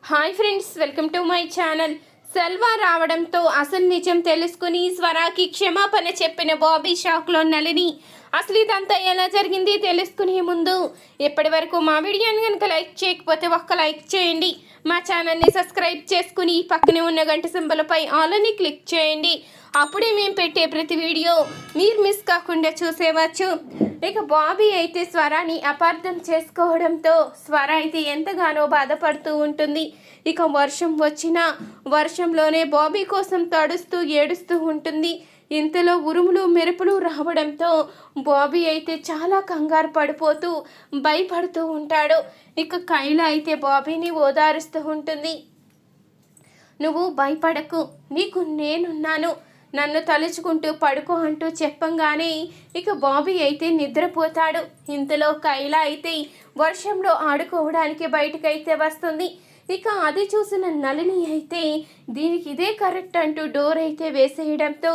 Hi friends, welcome to my channel. Selva రావడంతో అసలు నిజం తెలుసుకుని స్వరాకి క్షమాపణ చెప్పిన బాబీ షాక్లో నళిని. అసలు ఇదంతా ఎలా జరిగింది తెలుసుకునే ముందు ఇప్పటి వరకు మా వీడియోని కనుక లైక్ చేయకపోతే ఒక్క లైక్ చేయండి. మా ఛానల్ని సబ్స్క్రైబ్ చేసుకుని పక్కనే ఉన్న గంట సింబల్పై ఆల్ అని క్లిక్ చేయండి. అప్పుడే మేము పెట్టే ప్రతి వీడియో మీరు మిస్ కాకుండా చూసేవచ్చు. ఇక బాబీ అయితే స్వరాని అపార్థం చేసుకోవడంతో స్వర అయితే ఎంతగానో బాధపడుతూ ఉంటుంది. ఇక వర్షం వచ్చినా వర్షంలోనే బాబీ కోసం తడుస్తూ ఏడుస్తూ ఉంటుంది. ఇంతలో ఉరుములు మెరుపులు రావడంతో బాబీ అయితే చాలా కంగారు పడిపోతూ భయపడుతూ ఉంటాడు. ఇక కైల అయితే బాబీని ఓదారుస్తూ ఉంటుంది. నువ్వు భయపడకు, నీకు నేనున్నాను, నన్ను తలుచుకుంటూ పడుకో అంటూ చెప్పంగానే ఇక బాబీ అయితే నిద్రపోతాడు. ఇంతలో కైలా అయితే వర్షంలో ఆడుకోవడానికి బయటకైతే వస్తుంది. ఇక అది చూసిన నళిని అయితే దీనికి ఇదే కరెక్ట్ అంటూ డోర్ అయితే వేసేయడంతో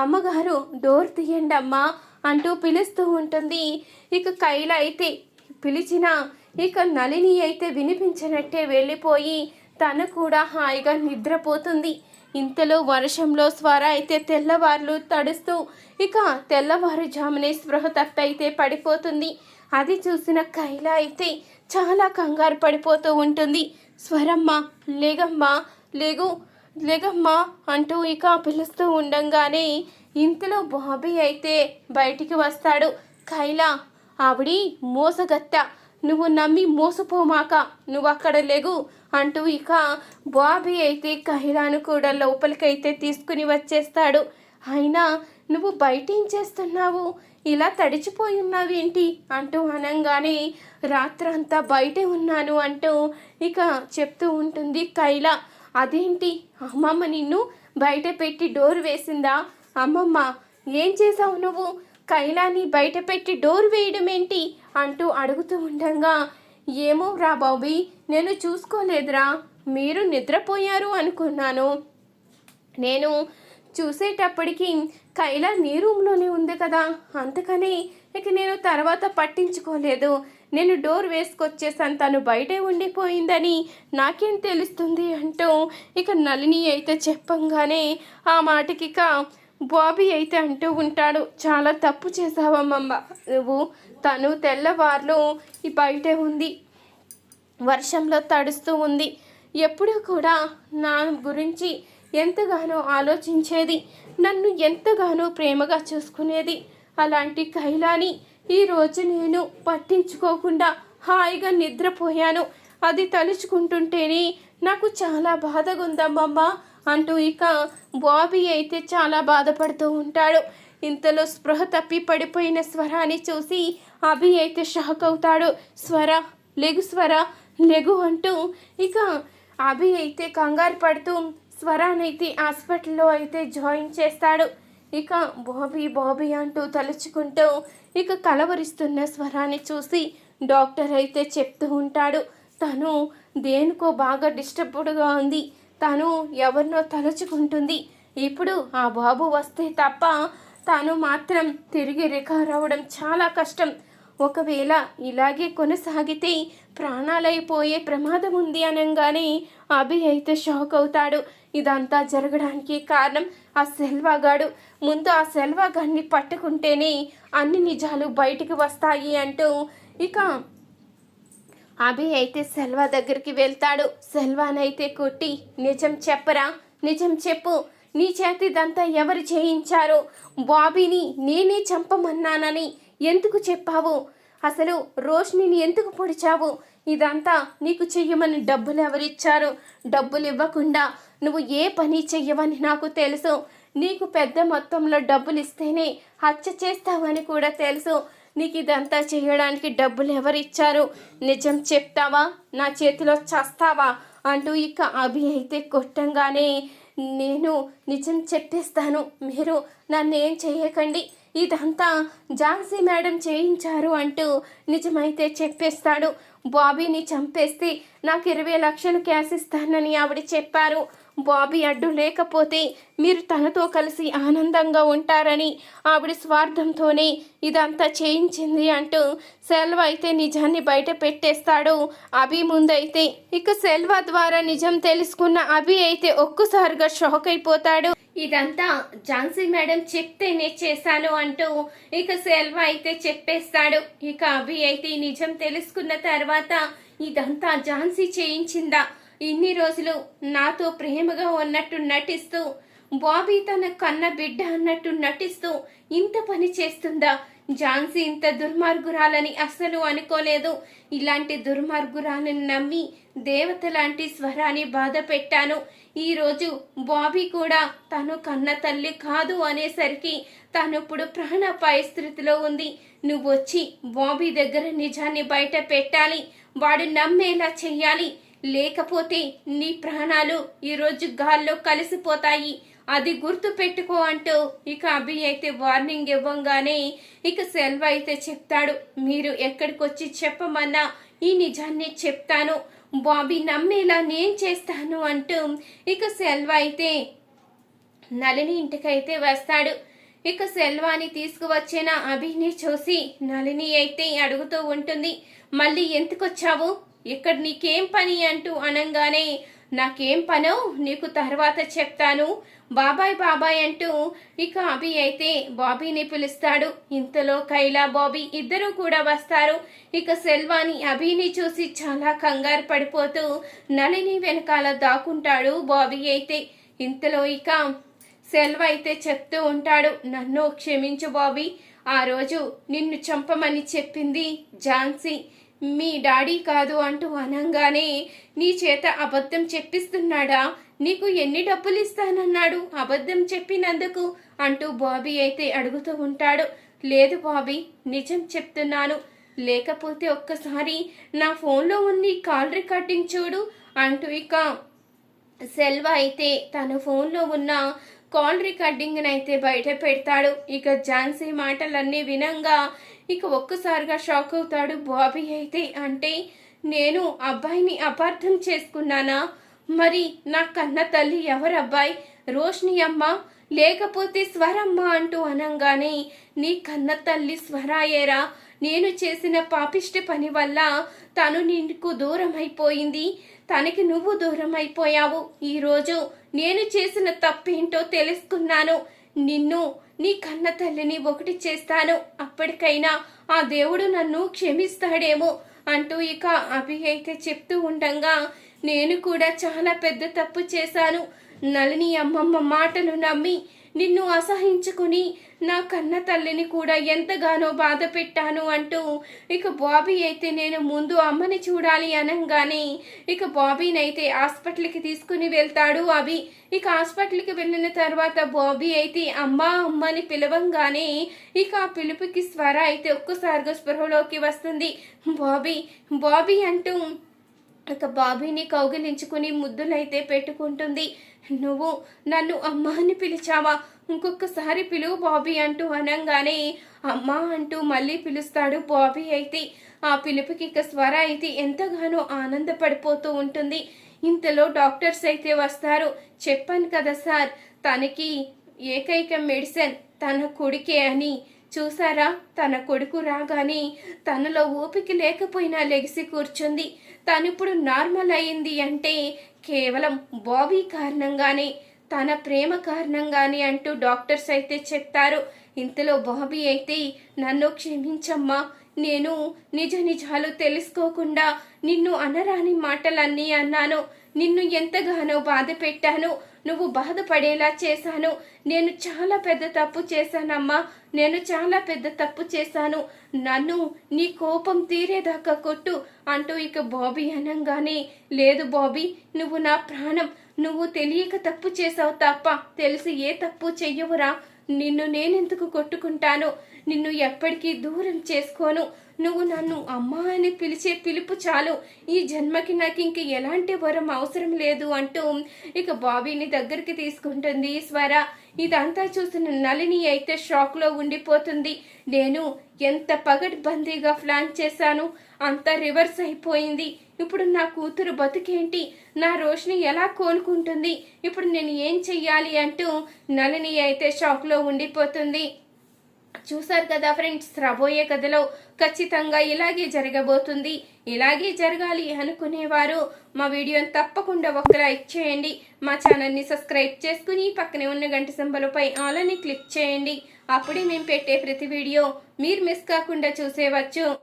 అమ్మగారు డోర్ తీయండి అమ్మా అంటూ పిలుస్తూ ఉంటుంది. ఇక కైలా అయితే పిలిచిన ఇక నళిని అయితే వినిపించినట్టే వెళ్ళిపోయి తను కూడా హాయిగా నిద్రపోతుంది. ఇంతలో వర్షంలో స్వర అయితే తెల్లవార్లు తడుస్తూ ఇక తెల్లవారుజామునే స్పృహ తప్పైతే పడిపోతుంది. అది చూసిన కైల అయితే చాలా కంగారు పడిపోతూ ఉంటుంది. స్వరమ్మ, లేగమ్మా, లేగు, లేగమ్మా అంటూ ఇక పిలుస్తూ ఉండంగానే ఇంతలో బాబీ అయితే బయటికి వస్తాడు. కైల, ఆవిడి మోసగత్త, నువ్వు నమ్మి మోసపోమాక, నువ్వు అక్కడ లేగు అంటూ ఇక బాబీ అయితే కైలాను కూడా లోపలికైతే తీసుకుని వచ్చేస్తాడు. అయినా నువ్వు బయట ఏం చేస్తున్నావు, ఇలా తడిచిపోయి ఉన్నావేంటి అంటూ అనగానే రాత్రంతా బయటే ఉన్నాను అంటూ ఇక చెప్తూ ఉంటుంది కైల. అదేంటి, అమ్మమ్మ నిన్ను బయట పెట్టి డోర్ వేసిందా? అమ్మమ్మ, ఏం చేసావు నువ్వు? కైలాని బయట పెట్టి డోర్ వేయడం ఏంటి అంటూ అడుగుతూ ఉండగా, ఏమో రా బాబీ, నేను చూసుకోలేదురా, మీరు నిద్రపోయారు అనుకున్నాను. నేను చూసేటప్పటికి కైలా నీ రూమ్లోనే ఉంది కదా, అందుకని ఇక నేను తర్వాత పట్టించుకోలేదు. నేను డోర్ వేసుకొచ్చేసాను, తను బయటే ఉండిపోయిందని నాకేం తెలుస్తుంది అంటూ ఇక నళిని అయితే చెప్పంగానే ఆ మాటకి ఇక బాబీ అయితే అంటూ ఉంటాడు, చాలా తప్పు చేసావమ్మమ్మ నువ్వు. తను తెల్లవార్లు బయటే ఉంది, వర్షంలో తడుస్తూ ఉంది, ఎప్పుడూ కూడా నా గురించి ఎంతగానో ఆలోచించేది, నన్ను ఎంతగానో ప్రేమగా చూసుకునేది. అలాంటి కైలాని ఈరోజు నేను పట్టించుకోకుండా హాయిగా నిద్రపోయాను. అది తలుచుకుంటుంటేనే నాకు చాలా బాధగా ఉందమ్మమ్మ అంటూ ఇక బాబీ అయితే చాలా బాధపడుతూ ఉంటాడు. ఇంతలో స్పృహ తప్పి పడిపోయిన స్వరాన్ని చూసి అభి అయితే షాక్ అవుతాడు. స్వర, లెగు స్వర, లెగు అంటూ ఇక అభి అయితే కంగారు పడుతూ స్వరానైతే హాస్పిటల్లో అయితే జాయిన్ చేస్తాడు. ఇక బాబీ బాబీ అంటూ తలుచుకుంటూ ఇక కలవరిస్తున్న స్వరాన్ని చూసి డాక్టర్ అయితే చెప్తూ ఉంటాడు, తను దేనికో బాగా డిస్టర్బ్డ్గా ఉంది, తను ఎవరినో తలుచుకుంటుంది. ఇప్పుడు ఆ బాబు వస్తే తప్ప తాను మాత్రం తిరిగి రికవర్ అవ్వడం చాలా కష్టం. ఒకవేళ ఇలాగే కొనసాగితే ప్రాణాలైపోయే ప్రమాదం ఉంది అనగానే అభి అయితే షాక్ అవుతాడు. ఇదంతా జరగడానికి కారణం ఆ సెల్వాగాడు. ముందు ఆ సెల్వాగాడిని పట్టుకుంటేనే అన్ని నిజాలు బయటికి వస్తాయి అంటూ ఇక అభి అయితే సెల్వా దగ్గరికి వెళ్తాడు. సెల్వానైతే కొట్టి, నిజం చెప్పరా, నిజం చెప్పు, నీ చేతిదంతా ఎవరు చేయించారో? బాబీని నేనే చంపమన్నానని ఎందుకు చెప్పావు? అసలు రోష్నిని ఎందుకు పొడిచావు? ఇదంతా నీకు చెయ్యమని డబ్బులు ఎవరిచ్చారు? డబ్బులు ఇవ్వకుండా నువ్వు ఏ పని చెయ్యవని నాకు తెలుసు. నీకు పెద్ద మొత్తంలో డబ్బులు ఇస్తేనే హత్య చేస్తావని కూడా తెలుసు. నీకు ఇదంతా చేయడానికి డబ్బులు ఎవరిచ్చారు? నిజం చెప్తావా, నా చేతిలో చస్తావా అంటూ ఇక అభి అయితే కొట్టంగానే, నేను నిజం చెప్పేస్తాను, మీరు నన్ను ఏం చేయకండి, ఇదంతా ఝాన్సీ మేడం చేయించారు అంటూ నిజమైతే చెప్పేస్తాడు. బాబీని చంపేస్తే నాకు 20 లక్షలు క్యాష్ ఇస్తానని ఆవిడ చెప్పారు. బాబీ అడ్డు లేకపోతే మీరు తనతో కలిసి ఆనందంగా ఉంటారని ఆవిడ స్వార్థంతోనే ఇదంతా చేయించింది అంటూ సెల్వ అయితే నిజాన్ని బయట పెట్టేస్తాడు. అభి ముందైతే ఇక సెల్వ ద్వారా నిజం తెలుసుకున్న అభి అయితే ఒక్కసారిగా షాక్ అయిపోతాడు. ఇదంతా ఝాన్సీ మేడం చెప్తేనే చేశాను అంటూ ఇక సెల్వ అయితే చెప్పేస్తాడు. ఇక అభి అయితే నిజం తెలుసుకున్న తర్వాత ఇదంతా ఝాన్సీ చేయించిందా, ఇన్ని రోజులు నాతో ప్రేమగా ఉన్నట్టు నటిస్తూ బాబీ తన కన్న బిడ్డ అన్నట్టు నటిస్తూ ఇంత పని చేస్తుందా, ఝాన్సీ ఇంత దుర్మార్గురాలని అస్సలు అనుకోలేదు. ఇలాంటి దుర్మార్గురాలని నమ్మి దేవత లాంటి స్వరాన్ని బాధ పెట్టాను. ఈరోజు బాబీ కూడా తను కన్న తల్లి కాదు అనేసరికి తను ఇప్పుడు ప్రాణాపాయ స్థితిలో ఉంది. నువ్వు వచ్చి బాబీ దగ్గర నిజాన్ని బయట పెట్టాలి, వాడు నమ్మేలా చెయ్యాలి, లేకపోతే నీ ప్రాణాలు ఈరోజు గాల్లో కలిసిపోతాయి, అది గుర్తు పెట్టుకో అంటూ ఇక అభి అయితే వార్నింగ్ ఇవ్వంగానే ఇక సెల్వ అయితే చెప్తాడు, మీరు ఎక్కడికొచ్చి చెప్పమన్నా ఈ నిజాన్ని చెప్తాను, బాబీ నమ్మేలా నేను చేస్తాను అంటూ ఇక సెల్వ అయితే నళిని ఇంటికైతే వస్తాడు. ఇక సెల్వాని తీసుకువచ్చిన అభిని చూసి నళిని అయితే అడుగుతూ ఉంటుంది, మళ్ళీ ఎందుకొచ్చావు, ఇక్కడ నీకేం పని అంటూ అనంగానే నాకేం పనో నీకు తర్వాత చెప్తాను, బాబాయ్ బాబాయ్ అంటూ ఇక అభి అయితే బాబీని పిలుస్తాడు. ఇంతలో కైలా బాబీ ఇద్దరు కూడా వస్తారు. ఇక సెల్వాని అభిని చూసి చాలా కంగారు పడిపోతూ నళిని వెనకాల దాక్కుంటాడు బాబీ అయితే. ఇంతలో ఇక సెల్వ అయితే చెప్తూ ఉంటాడు, నన్ను క్షమించు బాబీ, ఆ రోజు నిన్ను చంపమని చెప్పింది ఝాన్సీ, మీ డాడీ కాదు అంటూ అనంగానే నీ చేత అబద్ధం చెప్పిస్తున్నాడా, నీకు ఎన్ని డబ్బులు ఇస్తానన్నాడు అబద్ధం చెప్పినందుకు అంటూ బాబీ అయితే అడుగుతూ ఉంటాడు. లేదు బాబీ, నిజం చెప్తున్నాను, లేకపోతే ఒక్కసారి నా ఫోన్లో ఉంది కాల్ రికార్డింగ్ చూడు అంటూ ఇక సెల్వ అయితే తన ఫోన్లో ఉన్న కాల్ రికార్డింగ్ అయితే బయట పెడతాడు. ఇక ఝాన్సీ మాటలన్నీ వినంగా ఇక ఒక్కసారిగా షాక్ అవుతాడు బాబీ అయితే. అంటే నేను అబ్బాయిని అపార్థం చేసుకున్నానా, మరి నా కన్న తల్లి ఎవరబ్బాయి, రోష్ని అమ్మ లేకపోతే స్వరమ్మ అంటూ అనంగానే నీ కన్న తల్లి స్వరాయేరా, నేను చేసిన పాపిష్టి పని వల్ల తను నీకు దూరం అయిపోయింది, తనకి నువ్వు దూరం అయిపోయావు. ఈరోజు నేను చేసిన తప్పేంటో తెలుసుకున్నాను, నిన్ను నీ కన్న తల్లిని ఒకటి చేస్తాను, అప్పటికైనా ఆ దేవుడు నన్ను క్షమిస్తాడేమో అంటూ ఇక అభి అయితే చెప్తూ ఉండగా నేను కూడా చాలా పెద్ద తప్పు చేశాను, నళిని అమ్మమ్మ మాటలు నమ్మి నిన్ను అసహించుకుని నా కన్న తల్లిని కూడా ఎంతగానో బాధ పెట్టాను అంటూ ఇక బాబీ అయితే నేను ముందు అమ్మని చూడాలి అనంగానే ఇక బాబీనైతే హాస్పిటల్కి తీసుకుని వెళ్తాడు అభి. ఇక హాస్పిటల్కి వెళ్ళిన తర్వాత బాబీ అయితే అమ్మా అమ్మని పిలవంగానే ఇక ఆ పిలుపుకి స్వర అయితే ఒక్కసారిగా స్పృహలోకి వస్తుంది. బాబీ బాబీ అంటూ ఇక బాబీని కౌగిలించుకుని ముద్దులైతే పెట్టుకుంటుంది. నువ్వు నన్ను అమ్మ అని పిలిచావా, ఇంకొకసారి పిలువు బాబీ అంటూ అనంగానే అమ్మా అంటూ మళ్ళీ పిలుస్తాడు బాబీ అయితే. ఆ పిలుపుకి ఇక స్వర అయితే ఎంతగానో ఆనందపడిపోతూ ఉంటుంది. ఇంతలో డాక్టర్స్ అయితే వస్తారు. చెప్పాను కదా సార్, తనకి ఏకైక మెడిసిన్ తన కొడుకే అని. చూసారా, తన కొడుకు రాగానే తనలో ఓపిక లేకపోయినా లెగిసి కూర్చుంది, తనిప్పుడు నార్మల్ అయింది అంటే కేవలం బాబీ కారణంగానే, తన ప్రేమ కారణంగానే అంటూ డాక్టర్స్ అయితే చెప్తారు. ఇంతలో బాబీ అయితే నన్ను క్షమించమ్మా, నేను నిజ నిజాలు తెలుసుకోకుండా నిన్ను అనరాని మాటలన్నీ అన్నాను, నిన్ను ఎంతగానో బాధ పెట్టాను, నువ్వు బాధపడేలా చేశాను, నేను చాలా పెద్ద తప్పు చేశానమ్మా, నేను చాలా పెద్ద తప్పు చేశాను, నన్ను నీ కోపం తీరేదాకా కొట్టు అంటూ ఇక బాబీ అనంగానే లేదు బాబీ, నువ్వు నా ప్రాణం, నువ్వు తెలియక తప్పు చేసావు తప్ప తెలిసి ఏ తప్పు చెయ్యవురా, నిన్ను నేనెందుకు కొట్టుకుంటాను, నిన్ను ఎప్పటికీ దూరం చేసుకోను. నువ్వు నన్ను అమ్మా అని పిలిచే పిలుపు చాలు. ఈ జన్మకి నాకు ఇంక ఎలాంటి వరం అవసరం లేదు అంటూ ఇక బాబీని దగ్గరికి తీసుకుంటుంది స్వర. ఇదంతా చూసిన నళిని అయితే షాక్లో ఉండిపోతుంది. నేను ఎంత పగడ్బందీగా ప్లాన్ చేశాను, అంతా రివర్స్ అయిపోయింది. ఇప్పుడు నా కూతురు బతుకేంటి, నా రోషిని ఎలా కోలుకుంటుంది, ఇప్పుడు నేను ఏం చెయ్యాలి అంటూ నళిని అయితే షాక్లో ఉండిపోతుంది. చూసారు కదా ఫ్రెండ్స్, రాబోయే కథలో ఖచ్చితంగా ఇలాగే జరగబోతుంది. ఇలాగే జరగాలి అనుకునేవారు మా వీడియోని తప్పకుండా ఒక లైక్ చేయండి. మా ఛానల్ని సబ్స్క్రైబ్ చేసుకుని పక్కనే ఉన్న గంట సింబలుపై ఆల్ అని క్లిక్ చేయండి. అప్పుడే మేము పెట్టే ప్రతి వీడియో మీరు మిస్ కాకుండా చూసేవచ్చు.